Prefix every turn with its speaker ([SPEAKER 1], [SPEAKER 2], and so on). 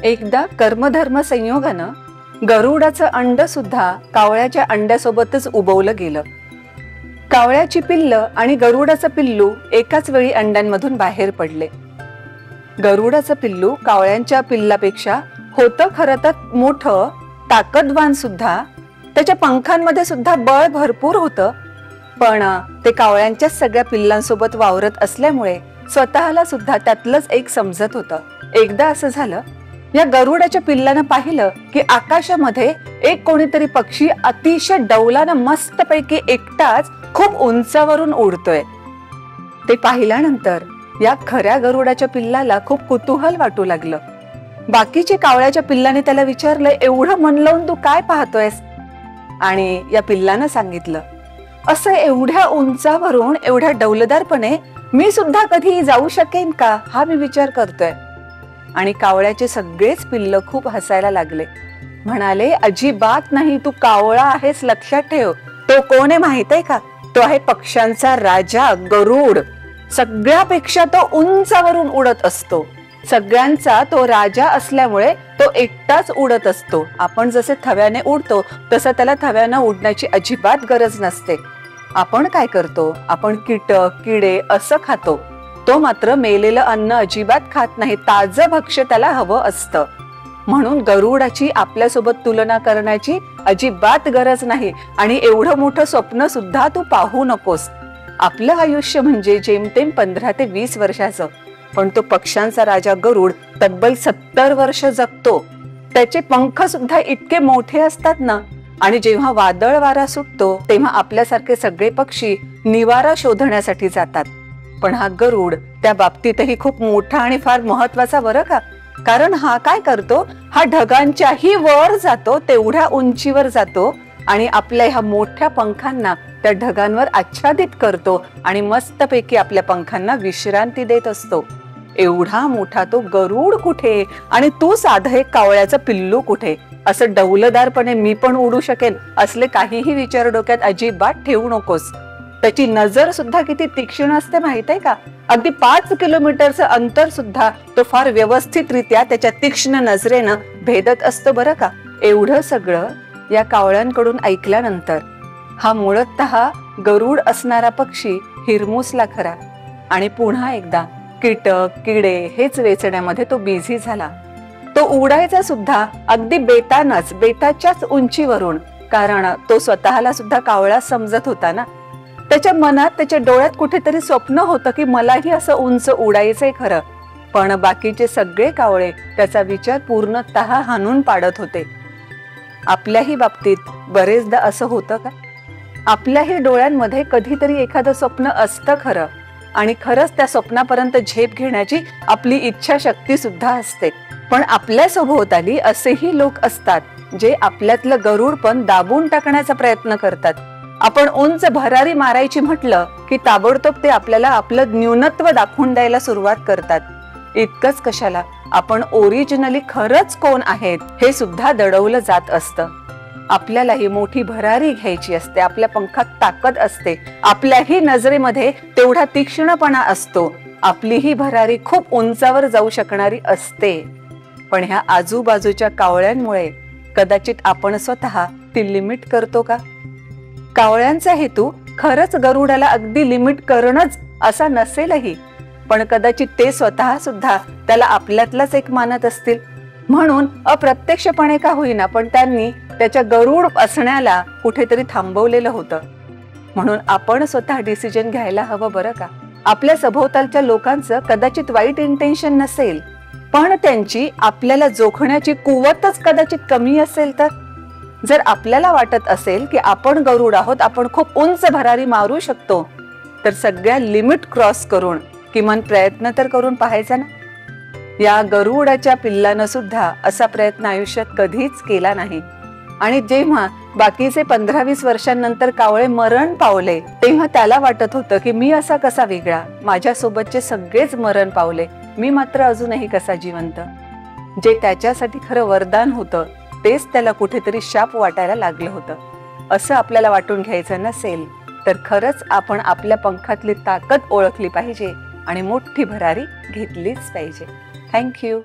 [SPEAKER 1] एकदा कर्मधर्म संयोगानं गरुडाचं अंड सुद्धा कावळ्याच्या अंड्यासोबतच उबवलं गेलं. कावळ्याची पिल्ल आणि गरुडाचं पिल्लू एकाच वेळी अंड्यांमधून बाहेर पडले. गरुडाचं पिल्लू कावळ्यांच्या पिल्लापेक्षा होतं खरं तर मोठं, ताकदवान सुद्धा. त्याच्या पंखांमध्ये सुद्धा बळ भरपूर होतं, पण ते कावळ्यांच्याच सगळ्या पिल्लांसोबत वावरत असल्यामुळे स्वतःला सुद्धा त्यातलंच एक समजत होतं. एकदा असं झालं, या गरुडाच्या पिल्लानं पाहिलं की आकाशामध्ये एक कोणीतरी पक्षी अतिशय डौलानं मस्तपैकी एकटाच खूप उंचावरून उडतोय. ते पाहिल्यानंतर या खऱ्या गरुडाच्या पिल्लाला खूप कुतूहल वाटू लागलं. बाकीचे कावळ्याच्या पिल्लाने त्याला विचारलं, एवढं मन लावून तू काय पाहतोयस? आणि या पिल्लानं सांगितलं, असं एवढ्या उंचावरून एवढ्या डौलदारपणे मी सुद्धा कधी जाऊ शकेन का, हा मी विचार करतोय. आणि कावळ्याचे सगळेच पिल्ल खूप हसायला लागले. म्हणाले, अजिबात नाही, तू कावळा आहेस, लक्षात ठेव. तो कोण आहे माहित आहे का? तो आहे पक्ष्यांचा राजा गरुड. सगळ्यापेक्षा तो उंचावरून उडत असतो. सगळ्यांचा तो राजा असल्यामुळे तो एकटाच उडत असतो. आपण जसे थव्याने उडतो तसं त्याला थव्याने उडण्याची अजिबात गरज नसते. आपण काय करतो? आपण कीटक किडे असं खातो. तो मात्र मेलेलं अन्न अजिबात खात नाही. ताजं भक्ष्य त्याला हवं असतं. म्हणून गरुडाची आपल्यासोबत तुलना करण्याची अजिबात गरज नाही. आणि एवढं मोठं स्वप्न सुद्धा तू पाहू नकोस. आपलं आयुष्य म्हणजे जेमतेम 15 ते 20 वर्षाचं, पण तो पक्ष्यांचा राजा गरुड तब्बल 70 वर्ष जगतो. त्याचे पंख सुद्धा इतके मोठे असतात ना. आणि जेव्हा वादळ वारा सुटतो तेव्हा आपल्यासारखे सगळे पक्षी निवारा शोधण्यासाठी जातात. पण हा गरुड त्या बाबतीतही खूप मोठा आणि फार महत्वाचा बरं का. कारण हा काय करतो? हा ढगांच्याही वर जातो, तेवढ्या उंचीवर जातो आणि आपल्या ह्या मोठ्या पंखांना त्या ढगांवर आच्छादित करतो आणि मस्तपैकी आपल्या पंखांना विश्रांती देत असतो. एवढा मोठा तो गरुड कुठे आणि तू साधं एक कावळ्याचं पिल्लू कुठे? असं डौलदारपणे मी पण उडू शकेन असले काहीही विचार डोक्यात अजिबात ठेवू नकोस. त्याची नजर सुद्धा किती तीक्ष्ण असते माहित आहे का? अगदी 5 किलोमीटरचं अंतर सुद्धा तो फार व्यवस्थितरित्या त्याच्या तीक्ष्ण नजरेनं भेदत असतो बरं का. एवढं सगळं या कावळ्यांकडून ऐकल्यानंतर हा मूळतः गरुड असणारा पक्षी हिरमुसला खरा. आणि पुन्हा एकदा कीटक किडे हेच वेचण्यामध्ये तो बिझी झाला. तो उडायचा सुद्धा अगदी बेतानच, बेताच्याच उंचीवरून. कारण तो स्वतःला सुद्धा कावळा समजत होता ना. त्याच्या मनात, त्याच्या डोळ्यात कुठेतरी स्वप्न होतं की मलाही असं उंच उडायचंय खरं. पण बाकीचे सगळे कावळे त्याचा विचार पूर्णतः हाणून पाडत होते. आपल्याही बाबतीत बरेचदा असं होतं का? आपल्याही डोळ्यांमध्ये कधीतरी एखादं स्वप्न असतं खरं, आणि खरंच त्या स्वप्नापर्यंत झेप घेण्याची आपली इच्छाशक्ती सुद्धा असते. पण आपल्या सभोवताली असेही लोक असतात जे आपल्यातलं गरुड पण दाबून टाकण्याचा प्रयत्न करतात. आपण उंच भरारी मारायची म्हटलं की ताबडतोब ते आपल्याला आपलं न्यूनत्व दाखवून द्यायला सुरुवात करतात. इतकंच कशाला, आपण ओरिजिनली खरंच कोण आहेत हे सुद्धा दडवलं जात असतं. आपल्यालाही मोठी भरारी घ्यायची असते. आपल्या पंखात ताकद असते. आपल्याही नजरेमध्ये तेवढा तीक्ष्णपणा असतो. आपलीही भरारी खूप उंचावर जाऊ शकणारी असते. पण ह्या आजूबाजूच्या कावळ्यांमुळे कदाचित आपण स्वतः ती लिमिट करतो का? कावळ्यांचा हेतू खरंच गरुडाला अगदी लिमिट करणंच असा नसेलही, पण कदाचित ते स्वतः सुद्धा त्याला आपल्यातलाच एक मानत असतील. म्हणून अप्रत्यक्षपणे का होईना पण त्यांनी त्याच्या गरुड असण्याला कुठेतरी थांबवलेलं होतं. म्हणून आपण स्वतः डिसिजन घ्यायला हवं बरं का. आपल्या सभोवतालच्या लोकांचं कदाचित वाईट इंटेन्शन नसेल, पण त्यांची आपल्याला जोखण्याची कुवतच कदाचित कमी असेल तर. जर आपल्याला वाटत असेल की आपण गरुड आहोत, आपण खूप उंच भरारी मारू शकतो, तर सगळ्या लिमिट क्रॉस करून किमान प्रयत्न तर करून पाहायचा ना. या गरुडाच्या पिल्लानं सुद्धा असा प्रयत्न आयुष्यात कधीच केला नाही. आणि जेव्हा बाकीचे 15-20 वर्षांनंतर कावळे मरण पावले तेव्हा त्याला वाटत होतं की मी असा कसा वेगळा, माझ्यासोबतचे सगळेच मरण पावले, मी मात्र अजूनही कसा जिवंत. जे त्याच्यासाठी खरं वरदान होतं तेच त्याला कुठेतरी शाप वाटायला लागलं होतं. असं आपल्याला वाटून घ्यायचं नसेल तर खरंच आपण आपल्या पंखातली ताकद ओळखली पाहिजे आणि मोठी भरारी घेतलीच पाहिजे. थँक्यू.